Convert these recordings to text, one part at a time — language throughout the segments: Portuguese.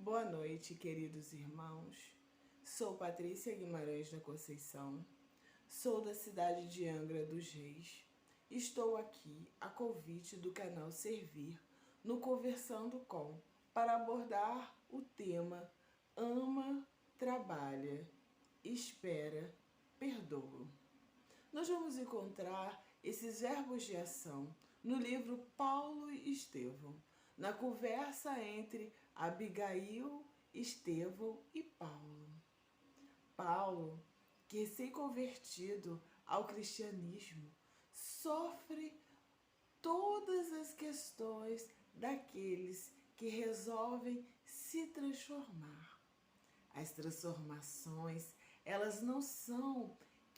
Boa noite, queridos irmãos. Sou Patrícia Guimarães da Conceição. Sou da cidade de Angra dos Reis. Estou aqui a convite do canal Servir no Conversando Com para abordar o tema Ama, Trabalha, Espera, Perdoa. Nós vamos encontrar esses verbos de ação no livro Paulo e Estevão, na conversa entre Abigail, Estevão e Paulo. Paulo, que recém-convertido ao cristianismo, sofre todas as questões daqueles que resolvem se transformar. As transformações, elas não são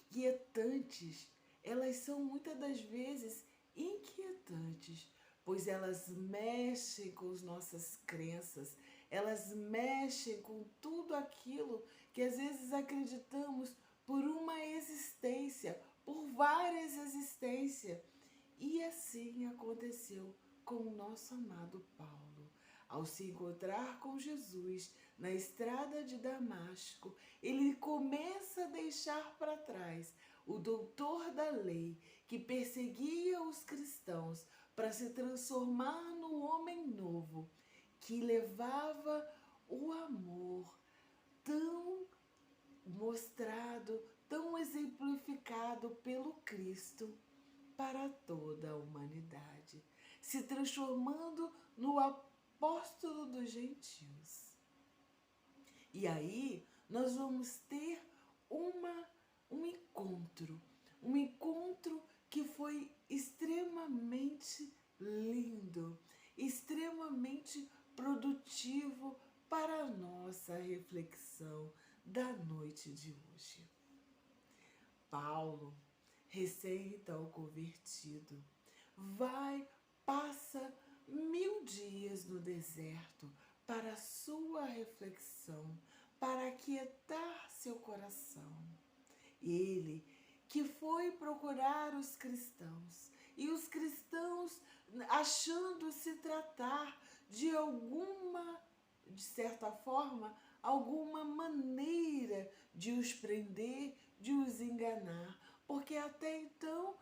quietantes, elas são muitas das vezes inquietantes, pois elas mexem com as nossas crenças, elas mexem com tudo aquilo que às vezes acreditamos por uma existência, por várias existências. E assim aconteceu com o nosso amado Paulo. Ao se encontrar com Jesus na estrada de Damasco, ele começa a deixar para trás o doutor da lei que perseguia os cristãos para se transformar no homem novo, que levava o amor tão mostrado, tão exemplificado pelo Cristo para toda a humanidade, se transformando no apóstolo dos gentios. E aí nós vamos ter um encontro que foi extremamente lindo, extremamente produtivo para a nossa reflexão da noite de hoje. Paulo, recém-então convertido, passa 1000 dias no deserto para sua reflexão, para aquietar seu coração. Ele que foi procurar os cristãos, e os cristãos, achando se tratar de certa forma, alguma maneira de os prender, de os enganar, porque até então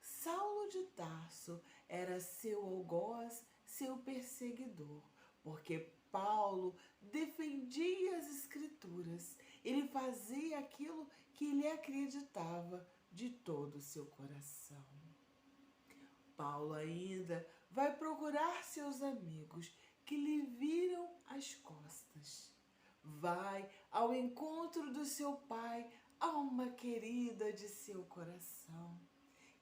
Saulo de Tarso, era seu algoz, seu perseguidor, porque Paulo defendia as Escrituras, ele fazia aquilo que ele acreditava de todo o seu coração. Paulo ainda vai procurar seus amigos que lhe viram as costas. Vai ao encontro do seu pai, alma querida de seu coração.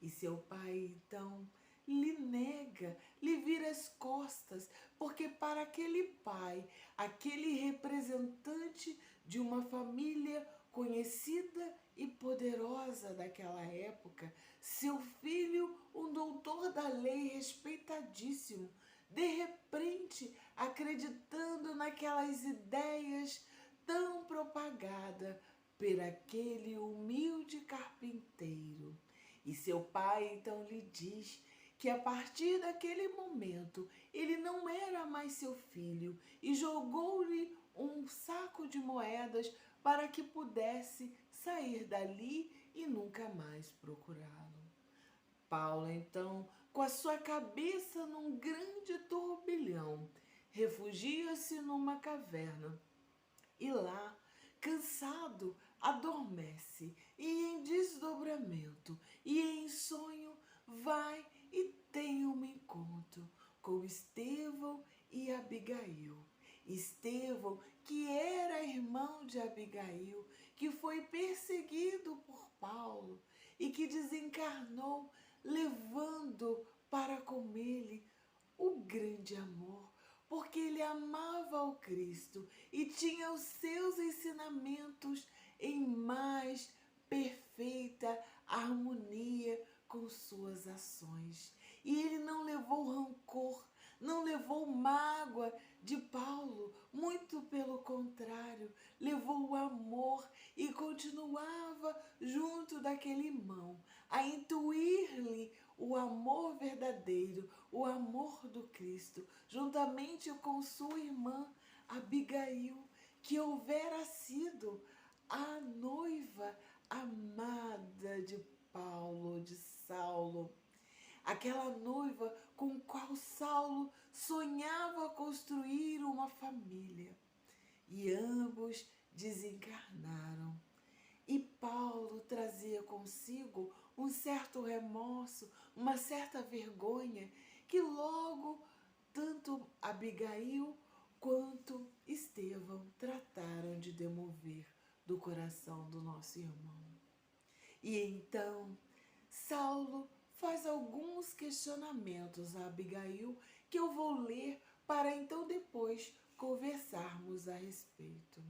E seu pai, então, lhe nega, lhe vira as costas, porque para aquele pai, aquele representante de uma família conhecida e poderosa daquela época, seu filho, um doutor da lei respeitadíssimo, de repente, acreditando naquelas ideias tão propagadas por aquele humilde carpinteiro. E seu pai então lhe diz que a partir daquele momento ele não era mais seu filho e jogou-lhe um saco de moedas para que pudesse sair dali e nunca mais procurá-lo. Paulo, então, com a sua cabeça num grande turbilhão, refugia-se numa caverna e lá, cansado, adormece, e em desdobramento e em sonho vai e tem um encontro com Estevão e Abigail. Estevão, que era irmão de Abigail, que foi perseguido por Paulo e que desencarnou, levando para com ele o grande amor, porque ele amava o Cristo e tinha os seus ensinamentos em mais perfeita harmonia com suas ações. E ele não levou rancor, não levou mágoa de Paulo, muito pelo contrário, levou o amor e continuava junto daquele irmão, a intuir-lhe o amor verdadeiro, o amor do Cristo, juntamente com sua irmã Abigail, que houvera sido a noiva amada de Paulo, de Saulo, aquela noiva com qual Saulo sonhava construir uma família. E ambos desencarnaram. E Paulo trazia consigo um certo remorso, uma certa vergonha, que logo tanto Abigail quanto Estevão trataram de demover do coração do nosso irmão. E então Saulo faz alguns questionamentos a Abigail que eu vou ler para então depois conversarmos a respeito.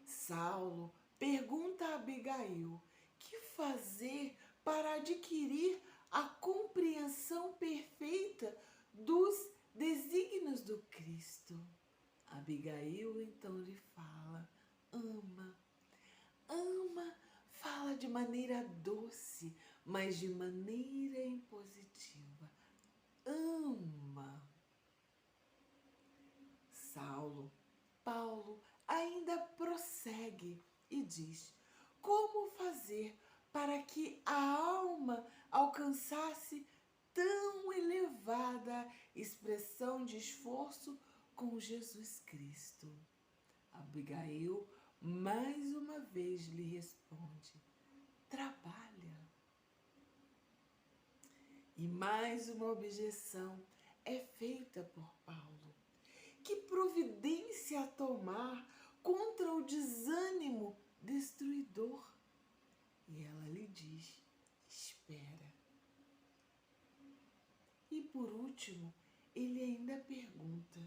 Saulo pergunta a Abigail que fazer para adquirir a compreensão perfeita dos desígnios do Cristo. Abigail então lhe fala: ama, ama, fala de maneira doce, mas de maneira impositiva. Ama. Paulo ainda prossegue e diz: como fazer para que a alma alcançasse tão elevada expressão de esforço com Jesus Cristo? Abigail mais uma vez lhe responde: trabalha. E mais uma objeção é feita por Paulo: que providência tomar contra o desânimo destruidor? E ela lhe diz: espera. E por último, ele ainda pergunta: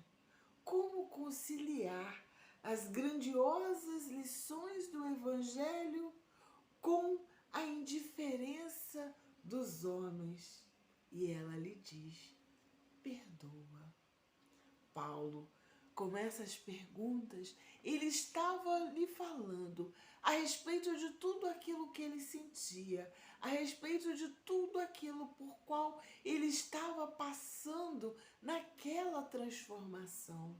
como conciliar as grandiosas lições do Evangelho com a indiferença dos homens? E ela lhe diz: perdoa. Paulo, com essas perguntas, ele estava lhe falando a respeito de tudo aquilo que ele sentia, a respeito de tudo aquilo por qual ele estava passando naquela transformação.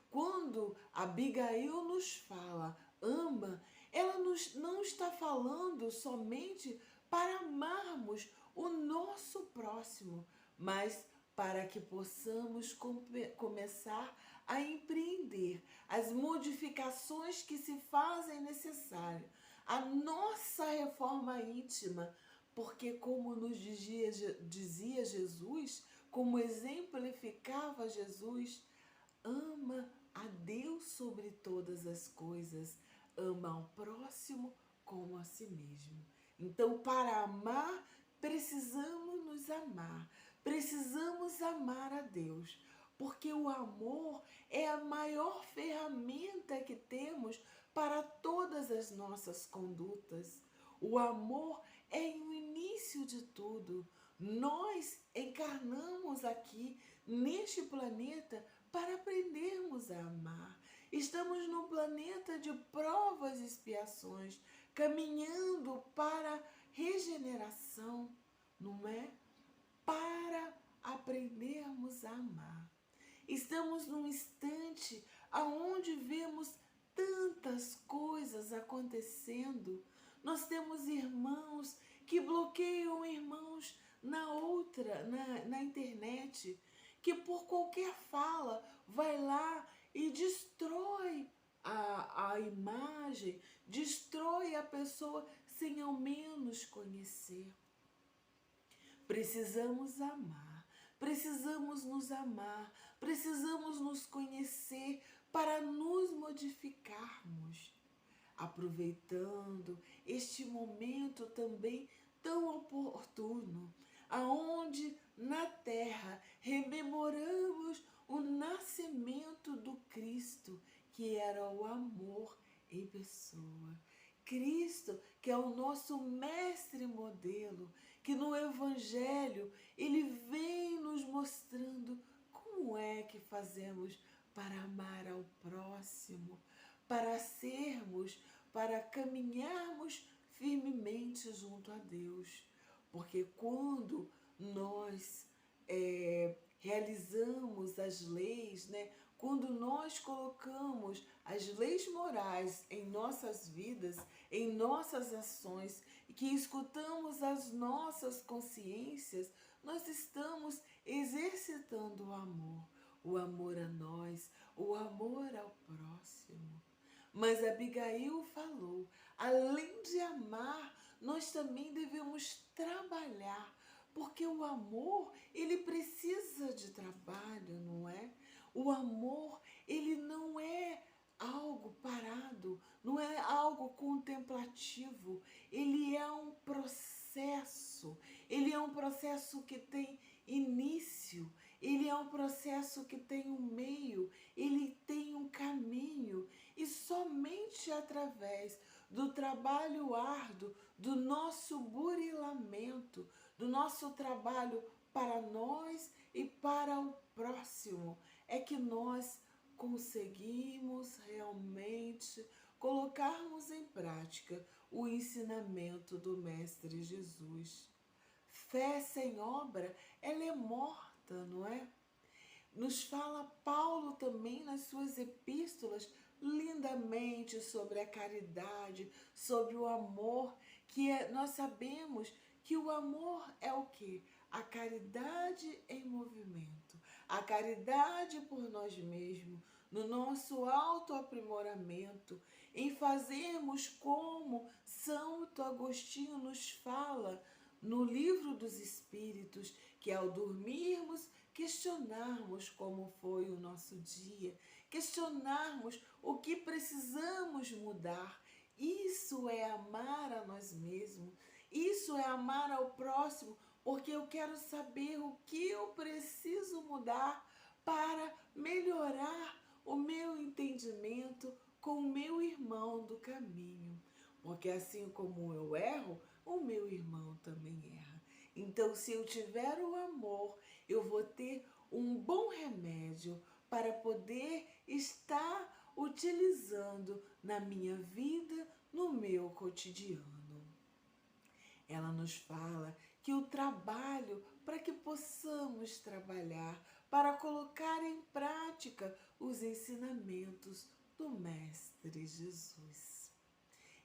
Quando Abigail nos fala, ama, ela não está falando somente para amarmos o nosso próximo, mas para que possamos começar a empreender as modificações que se fazem necessárias, a nossa reforma íntima, porque como nos dizia Jesus, como exemplificava Jesus, ama a Deus sobre todas as coisas, ama ao próximo como a si mesmo. Então, para amar, precisamos nos amar, precisamos amar a Deus, porque o amor é a maior ferramenta que temos para todas as nossas condutas. O amor é o início de tudo. Nós encarnamos aqui neste planeta para aprendermos a amar. Estamos num planeta de provas e expiações, caminhando para regeneração, não é? Para aprendermos a amar. Estamos num instante aonde vemos tantas coisas acontecendo. Nós temos irmãos que bloqueiam irmãos na internet, que por qualquer fala vai lá e destrói a imagem, destrói a pessoa sem ao menos conhecer. Precisamos amar, precisamos nos amar, precisamos nos conhecer para nos modificarmos. Aproveitando este momento também tão oportuno, aonde na terra rememoramos o nascimento do Cristo, que era o amor em pessoa. Cristo, que é o nosso mestre modelo, que no Evangelho ele vem nos mostrando como é que fazemos para amar ao próximo, para sermos, para caminharmos firmemente junto a Deus. Porque quando nós realizamos as leis, né, quando nós colocamos as leis morais em nossas vidas, em nossas ações, e que escutamos as nossas consciências, nós estamos exercitando o amor a nós, o amor ao próximo. Mas Abigail falou, além de amar, nós também devemos trabalhar, porque o amor, ele precisa de trabalho, não é? O amor, ele não é algo parado, não é algo contemplativo, ele é um processo que tem início, ele é um processo que tem um meio, ele tem um caminho, e somente através do trabalho árduo, do nosso burilamento, do nosso trabalho para nós e para o próximo, é que nós conseguimos realmente colocarmos em prática o ensinamento do Mestre Jesus. Fé sem obra, ela é morta, não é? Nos fala Paulo também nas suas epístolas lindamente sobre a caridade, sobre o amor, nós sabemos que o amor é o quê? A caridade em movimento, a caridade por nós mesmos, no nosso autoaprimoramento, em fazermos como Santo Agostinho nos fala no Livro dos Espíritos, que ao dormirmos, questionarmos como foi o nosso dia, questionarmos o que precisamos mudar. Isso é amar a nós mesmos, isso é amar ao próximo, porque eu quero saber o que eu preciso mudar para melhorar o meu entendimento com o meu irmão do caminho. Porque assim como eu erro, o meu irmão também erra. Então, se eu tiver o amor, eu vou ter um bom remédio para poder estar utilizando na minha vida, no meu cotidiano. Ela nos fala que o trabalho, para que possamos trabalhar, para colocar em prática os ensinamentos do Mestre Jesus.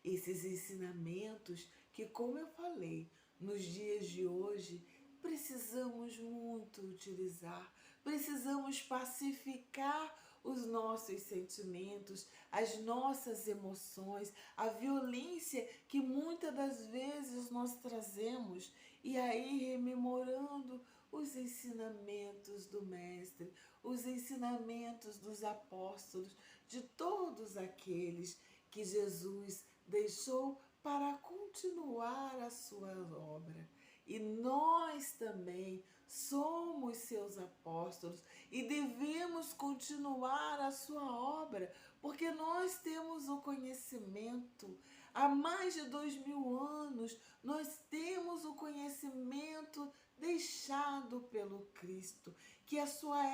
Esses ensinamentos que, como eu falei, nos dias de hoje, precisamos muito utilizar, precisamos pacificar os nossos sentimentos, as nossas emoções, a violência que muitas das vezes nós trazemos, e aí rememorando os ensinamentos do Mestre, os ensinamentos dos apóstolos, de todos aqueles que Jesus deixou para continuar a sua obra. E nós também somos seus apóstolos e devemos continuar a sua obra, porque nós temos o conhecimento. Há mais de 2000 anos, nós temos o conhecimento deixado pelo Cristo, que a sua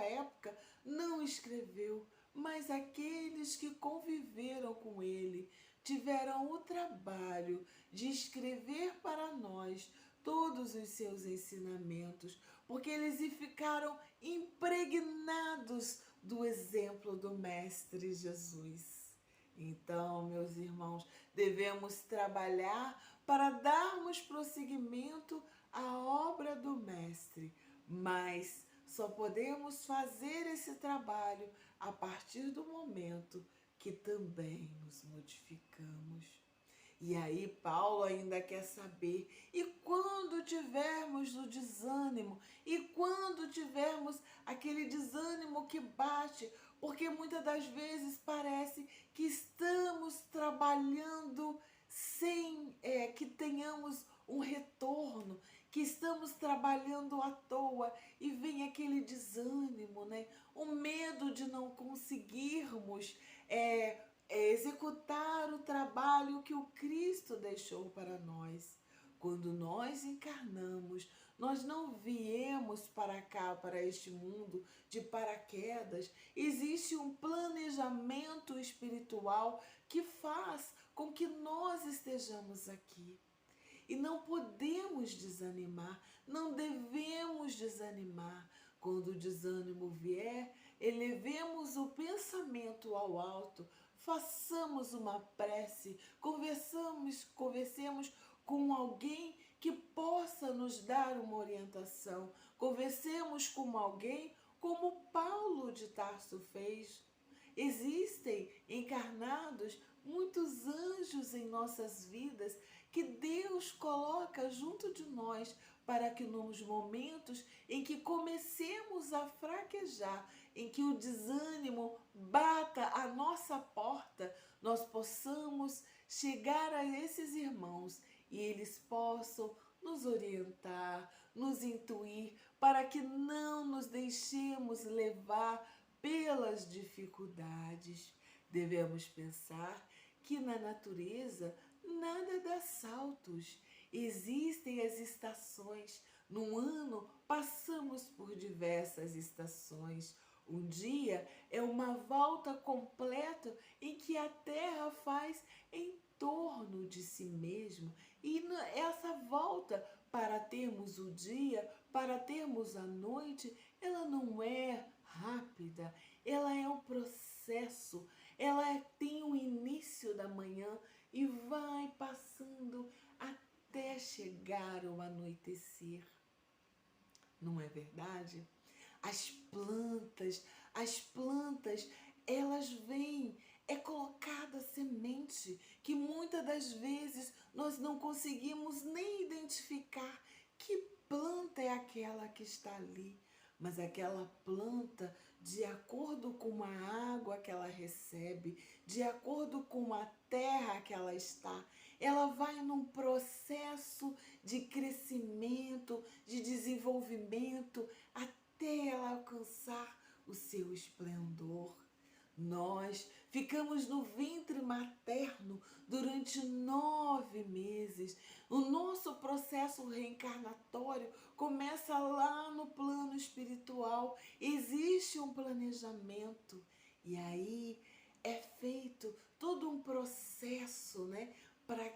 época não escreveu, mas aqueles que conviveram com ele tiveram o trabalho de escrever para nós todos os seus ensinamentos, porque eles ficaram impregnados do exemplo do Mestre Jesus. Então, meus irmãos, devemos trabalhar para darmos prosseguimento à obra do Mestre, mas só podemos fazer esse trabalho a partir do momento que também nos modificamos. E aí Paulo ainda quer saber, e quando tivermos o desânimo, e quando tivermos aquele desânimo que bate, porque muitas das vezes parece que estamos trabalhando sem que tenhamos um retorno, que estamos trabalhando à toa, e vem aquele desânimo, né? O medo de não conseguirmos executar o trabalho que o Cristo deixou para nós. Quando nós encarnamos, nós não viemos para cá, para este mundo, de paraquedas. Existe um planejamento espiritual que faz com que nós estejamos aqui. E não podemos desanimar, não devemos desanimar. Quando o desânimo vier, elevemos o pensamento ao alto, façamos uma prece, conversemos com alguém que possa nos dar uma orientação, conversemos com alguém como Paulo de Tarso fez. Existem encarnados muitos anjos em nossas vidas que Deus coloca junto de nós para que nos momentos em que comecemos a fraquejar, em que o desânimo bata a nossa porta, nós possamos chegar a esses irmãos e eles possam nos orientar, nos intuir, para que não nos deixemos levar pelas dificuldades. Devemos pensar que na natureza nada dá saltos. Existem as estações. No ano passamos por diversas estações. Um dia é uma volta completa em que a Terra faz em torno de si mesma. E essa volta, para termos o dia, para termos a noite, ela não é rápida, ela é um processo, ela tem o início da manhã e vai passando até chegar ao anoitecer. Não é verdade? As plantas, elas vêm, é colocada semente que muitas das vezes nós não conseguimos nem identificar que planta é aquela que está ali. Mas aquela planta, de acordo com a água que ela recebe, de acordo com a terra que ela está, ela vai num processo de crescimento, de desenvolvimento, até ela alcançar o seu esplendor. Nós ficamos no ventre materno durante 9 meses. O nosso processo reencarnatório começa lá no plano espiritual. Existe um planejamento e aí é feito todo um processo, né,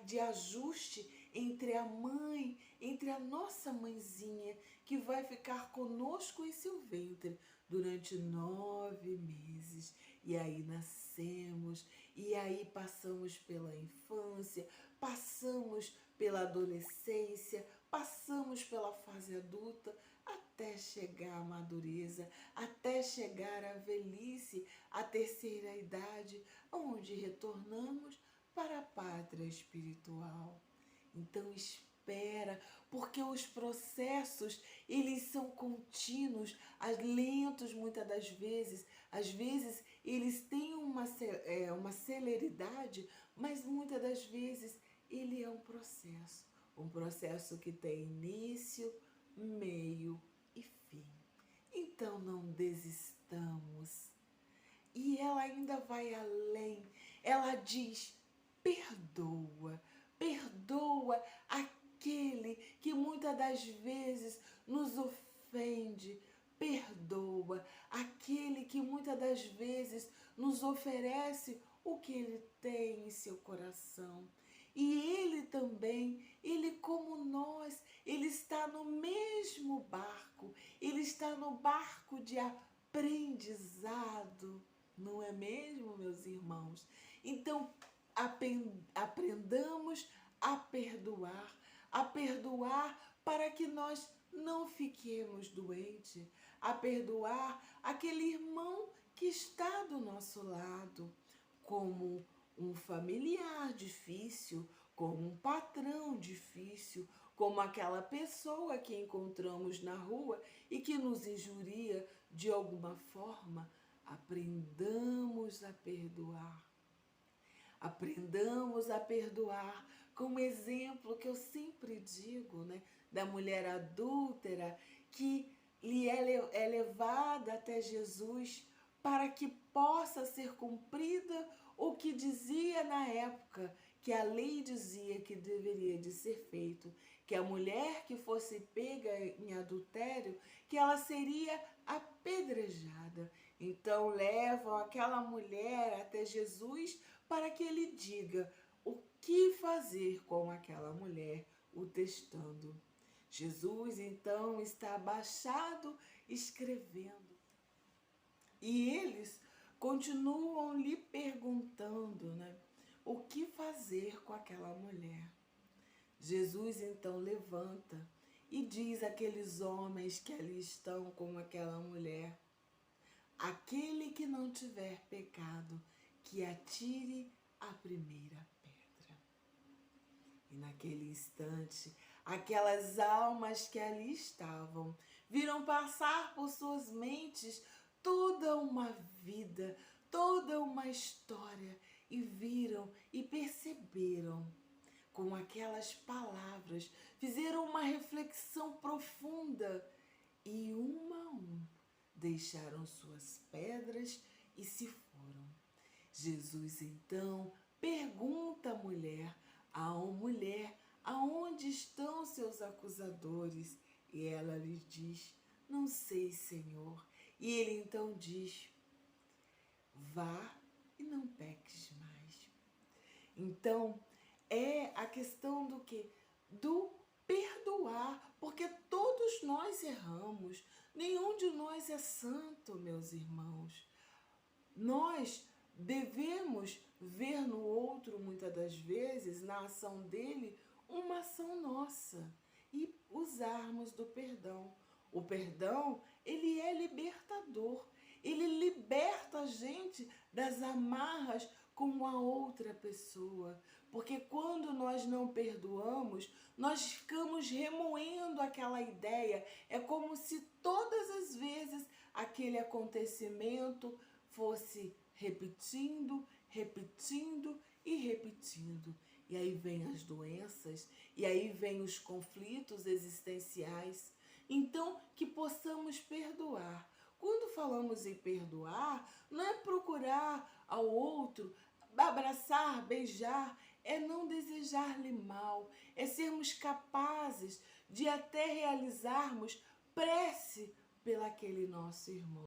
de ajuste entre a mãe, entre a nossa mãezinha, que vai ficar conosco em seu ventre durante 9 meses. E aí nascemos, e aí passamos pela infância, passamos pela adolescência, passamos pela fase adulta, até chegar à madureza, até chegar à velhice, à terceira idade, onde retornamos para a pátria espiritual. Então espera, porque os processos, eles são contínuos, lentos muitas das vezes. Às vezes eles têm uma celeridade, mas muitas das vezes ele é um processo que tem início, meio e fim. Então não desistamos. E ela ainda vai além, ela diz: perdoa, perdoa aquele que muitas das vezes nos ofende, perdoa aquele que muitas das vezes nos oferece o que ele tem em seu coração. E ele também, ele como nós, ele está no mesmo barco, ele está no barco de aprendizado, não é mesmo, meus irmãos? Então, aprendamos a perdoar para que nós não fiquemos doentes, a perdoar aquele irmão que está do nosso lado, como um familiar difícil, como um patrão difícil, como aquela pessoa que encontramos na rua e que nos injuria de alguma forma. Aprendamos a perdoar. Aprendamos a perdoar, como exemplo que eu sempre digo, né, da mulher adúltera que lhe é levada até Jesus para que possa ser cumprida o que dizia na época, que a lei dizia que deveria de ser feito, que a mulher que fosse pega em adultério, que ela seria apedrejada. Então levam aquela mulher até Jesus para que ele diga o que fazer com aquela mulher, o testando. Jesus então está abaixado escrevendo. E eles continuam lhe perguntando, né, o que fazer com aquela mulher. Jesus então levanta e diz àqueles homens que ali estão com aquela mulher: aquele que não tiver pecado, que atire a primeira pedra. E naquele instante, aquelas almas que ali estavam viram passar por suas mentes toda uma vida, toda uma história, e viram e perceberam com aquelas palavras, fizeram uma reflexão profunda e a um deixaram suas pedras e se foram. Jesus então pergunta à mulher, mulher, aonde estão seus acusadores? E ela lhe diz: não sei, Senhor. E ele então diz: vá e não peques mais. Então, é a questão do quê? Do perdoar, porque todos nós erramos. Nenhum de nós é santo, meus irmãos. Nós devemos ver no outro, muitas das vezes, na ação dele, uma ação nossa e usarmos do perdão. O perdão, ele é libertador. Ele liberta a gente das amarras com a outra pessoa. Porque quando nós não perdoamos, nós ficamos remoendo aquela ideia. É como se todas as vezes aquele acontecimento fosse repetindo, repetindo e repetindo. E aí vem as doenças, e aí vem os conflitos existenciais. Então, que possamos perdoar. Quando falamos em perdoar, não é procurar ao outro, abraçar, beijar, é não desejar-lhe mal, é sermos capazes de até realizarmos prece pelaquele nosso irmão.